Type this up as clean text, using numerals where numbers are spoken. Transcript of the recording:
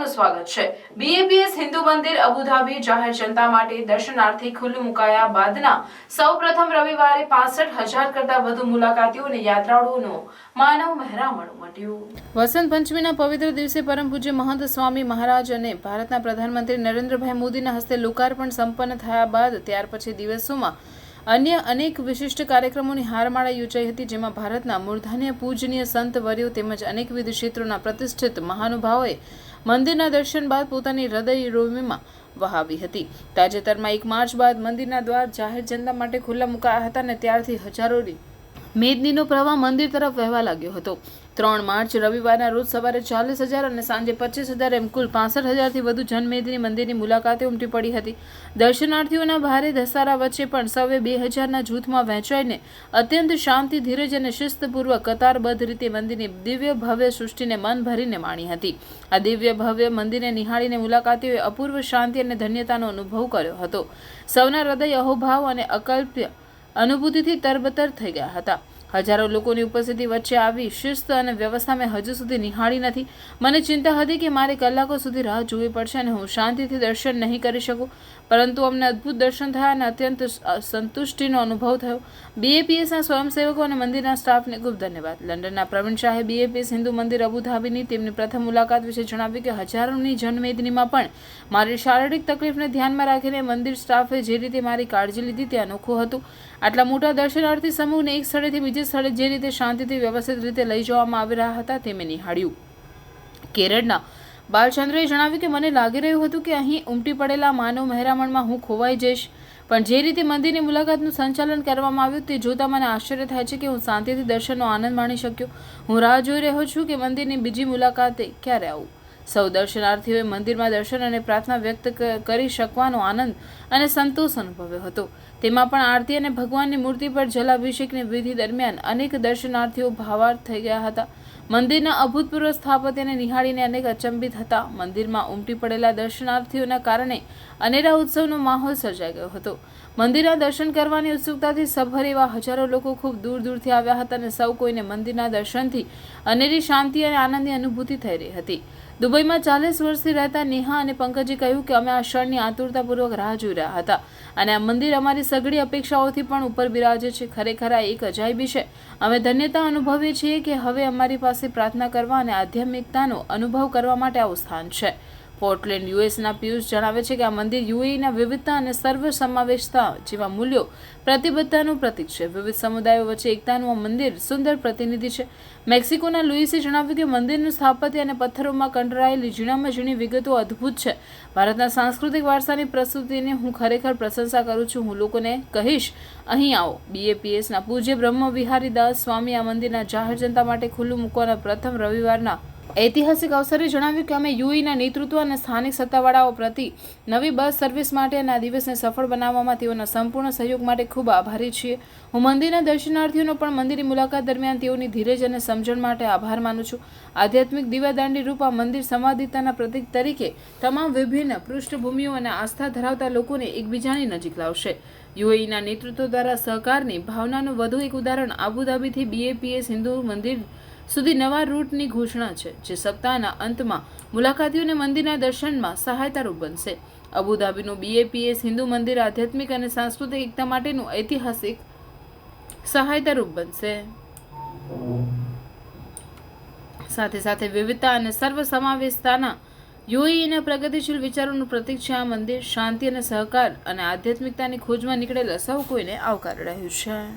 આપનું સ્વાગત છે। બીએપીએસ હિન્દુ મંદિર અબુધાબી જાહેર જનતા માટે દર્શનાર્થે ખુલ્લું મુકાયા બાદના સૌપ્રથમ રવિવારે 65,000 કરતા વધુ મુલાકાતીઓ અને યાત્રાળુઓનો માનવ મહેરામણ ઉમટ્યું। વસંત પંચમીના પવિત્ર દિવસે પરમ પૂજ્ય મહંત સ્વામી મહારાજ અને ભારતના પ્રધાનમંત્રી નરેન્દ્રભાઈ મોદીના હસ્તે લોકાર્પણ સંપન્ન થયા બાદ ત્યાર પછી દિવસોમાં अन्य अनेक विशिष्ट कार्यक्रमों हारमाळा योजाई हती, जेमां भारतना मूर्धन्य पूजनीय संत वर्यो तेमज अनेकविध क्षेत्रों प्रतिष्ठित महानुभावोए मंदिरना दर्शन बाद पोतानी हृदयरोमीमां वहावी हती। ताजेतरमां 1 मार्च बाद मंदिरना द्वार जाहेर जनता माटे खुल्ला मुकाया हता ने त्यारथी हजारोनी मेदनीनो प्रवाह मंदिर तरफ वहेवा लाग्यो हतो। 3 मार्च रविवाરના રોજ સવારે 40,000 અને સાંજે 25,000 એમ કુલ 65,000થી વધુ જનમેદની મંદિરની મુલાકાતે ઉમટી પડી હતી। દર્શનાર્થીઓના ભારે ધસારા વચ્ચે પણ સૌએ 2,000ના જૂથમાં વહેંચાઈને અત્યંત શાંતિ, ધીરજ અને શિસ્તપૂર્વક કતારબદ્ધ રીતે મંદિરની દિવ્ય ભવ્ય સૃષ્ટિને મન ભરીને માણી હતી। આ દિવ્ય ભવ્ય મંદિરને નિહાળીને મુલાકાતીઓએ અપૂર્વ શાંતિ અને ધન્યતાનો અનુભવ કર્યો હતો। સૌના હૃદય અહોભાવ અને અકલ્પ્ય અનુભૂતિથી તરબતર થઈ ગયા હતા। हजारों लोगों उपस्थिति वच्चे आवी शिस्त અને વ્યવસ્થા મેં હજુ સુધી નિહાળી નથી। મને ચિંતા હતી કે મારે કલાકો સુધી રાહ જોવી પડશે અને હું શાંતિથી દર્શન નહીં કરી શકું, પરંતુ અમને અદ્ભુત દર્શન થયા અને અત્યંત સંતુષ્ટિનો અનુભવ થયો। બીએપીએસના સ્વયંસેવકો અને મંદિરના સ્ટાફને ખૂબ ધન્યવાદ। લંડનના પ્રવીણ શાહે બીએપીએસ હિન્દુ મંદિર અબુધાબીની તેમની પ્રથમ મુલાકાત વિશે જણાવ્યું કે હજારોની જનમેદનીમાં પણ મારી શારીરિક તકલીફને ધ્યાનમાં રાખીને મંદિર સ્ટાફે જે રીતે મારી કાળજી લીધી તે અનોખું હતું। આટલા મોટા દર્શનાર્થી સમૂહને એક સ્થળેથી બીજે સ્થળે જે રીતે શાંતિથી વ્યવસ્થિત રીતે લઈ જવામાં આવી રહ્યા હતા તે મેં નિહાળ્યું। કેરળના બાલચંદ્રએ જણાવ્યું કે મને લાગી રહ્યું હતું કે અહીં ઉમટી પડેલા માનવ મહેરામણમાં હું ખોવાઈ જઈશ, પણ જે રીતે મંદિરની મુલાકાતનું સંચાલન કરવામાં આવ્યું તે જોતા મને આશ્ચર્ય થાય છે કે હું શાંતિથી દર્શનનો આનંદ માણી શક્યો। હું રાહ જોઈ રહ્યો છું કે મંદિરની બીજી મુલાકાતે ક્યારે આવું। સૌ દર્શનાર્થીઓએ મંદિરમાં દર્શન અને પ્રાર્થના વ્યક્ત કરી શકવાનો આનંદ અને સંતોષ અનુભવ્યો હતો। તેમાં પણ આરતી અને ભગવાનની મૂર્તિ પર જલાભિષેકની વિધિ દરમિયાન અનેક દર્શનાર્થીઓ ભાવાર્થ થઈ ગયા હતા। મંદિરના અભૂતપૂર્વ સ્થાપત્યને નિહાળીને અનેક અચંબિત હતા। મંદિરમાં ઉમટી પડેલા દર્શનાર્થીઓના કારણે અનેરા ઉત્સવનો માહોલ સર્જાઈ ગયો હતો। મંદિરના દર્શન કરવાની ઉત્સુકતાથી સભર એવા હજારો લોકો ખૂબ દૂર દૂરથી આવ્યા હતા અને સૌ કોઈને મંદિરના દર્શનથી અનેરી શાંતિ અને આનંદની અનુભૂતિ થઈ રહી હતી। દુબઈમાં 40 વર્ષથી રહેતા નેહા અને પંકજે કહ્યું કે અમે આ ક્ષણની આતુરતાપૂર્વક રાહ જોઈ રહ્યા હતા અને આ મંદિર અમારી સઘળી અપેક્ષાઓથી પણ ઉપર બિરાજે છે। ખરેખર આ એક અજાયબી છે। અમે ધન્યતા અનુભવીએ છીએ કે હવે અમારી પાસે પ્રાર્થના કરવા અને આધ્યાત્મિકતાનો અનુભવ કરવા માટે આવું સ્થાન છે। પોર્ટલેન્ડ યુએસના પિયુષ જણાવે છે કે આ મંદિર યુએઈના વિવિધતા અને સર્વસમાવેશતા જેવા મૂલ્યો પ્રતિબદ્ધતાનું પ્રતીક છે। વિવિધ સમુદાયો વચ્ચે એકતાનું આ મંદિર સુંદર પ્રતિનિધિ છે। મેક્સિકોના લુઈસે જણાવ્યું કે મંદિરનું સ્થાપત્ય અને પથ્થરોમાં કંડરાયેલી ઝીણામાં ઝીણી વિગતો અદ્ભુત છે। ભારતના સાંસ્કૃતિક વારસાની પ્રસ્તુતિની હું ખરેખર પ્રશંસા કરું છું। હું લોકોને કહીશ, અહીં આવો। બીએપીએસના પૂજ્ય બ્રહ્મ વિહારી દાસ સ્વામી આ મંદિરના જાહેર જનતા માટે ખુલ્લું મૂકવાના પ્રથમ રવિવારના ઐતિહાસિક અવસરે જણાવ્યું કે અમે યુએઈના નેતૃત્વ અને સ્થાનિક સત્તાવાળાઓ પ્રતિ નવી બસ સર્વિસ માટે અને આ દિવસને સફળ બનાવવામાં તેઓના સંપૂર્ણ સહયોગ માટે ખૂબ આભારી છીએ। હું મંદિરના દર્શનાર્થીઓનો પણ મંદિરની મુલાકાત દરમિયાન તેઓની ધીરજ અને સમજણ માટે આભાર માનું છું। આધ્યાત્મિક દીવાદાંડી રૂપ આ મંદિર સંવાદિતાના પ્રતીક તરીકે તમામ વિભિન્ન પૃષ્ઠભૂમિઓ અને આસ્થા ધરાવતા લોકોને એકબીજાની નજીક લાવશે। યુએઈના નેતૃત્વ દ્વારા સહકારની ભાવનાનું વધુ એક ઉદાહરણ અબુધાબીથી બીએપીએસ હિન્દુ મંદિર સુધી નવા રૂટની ઘોષણા છે, જે સપ્તાહના અંતમાં મુલાકાતીઓને મંદિરના દર્શનમાં સહાયતારૂપ બનશે। અબુધાબીનું બીએપીએસ હિન્દુ મંદિર આધ્યાત્મિક અને સાંસ્કૃતિક એકતા માટેનું ઐતિહાસિક સહાયતારૂપ બનશે। સાથે સાથે વિવિધતા અને સર્વસમાવેશતાના યુએઈના પ્રગતિશીલ વિચારોનું પ્રતીક છે। આ મંદિર શાંતિ અને સહકાર અને આધ્યાત્મિકતાની ખોજમાં નીકળેલા સૌ કોઈને આવકારી રહ્યું છે।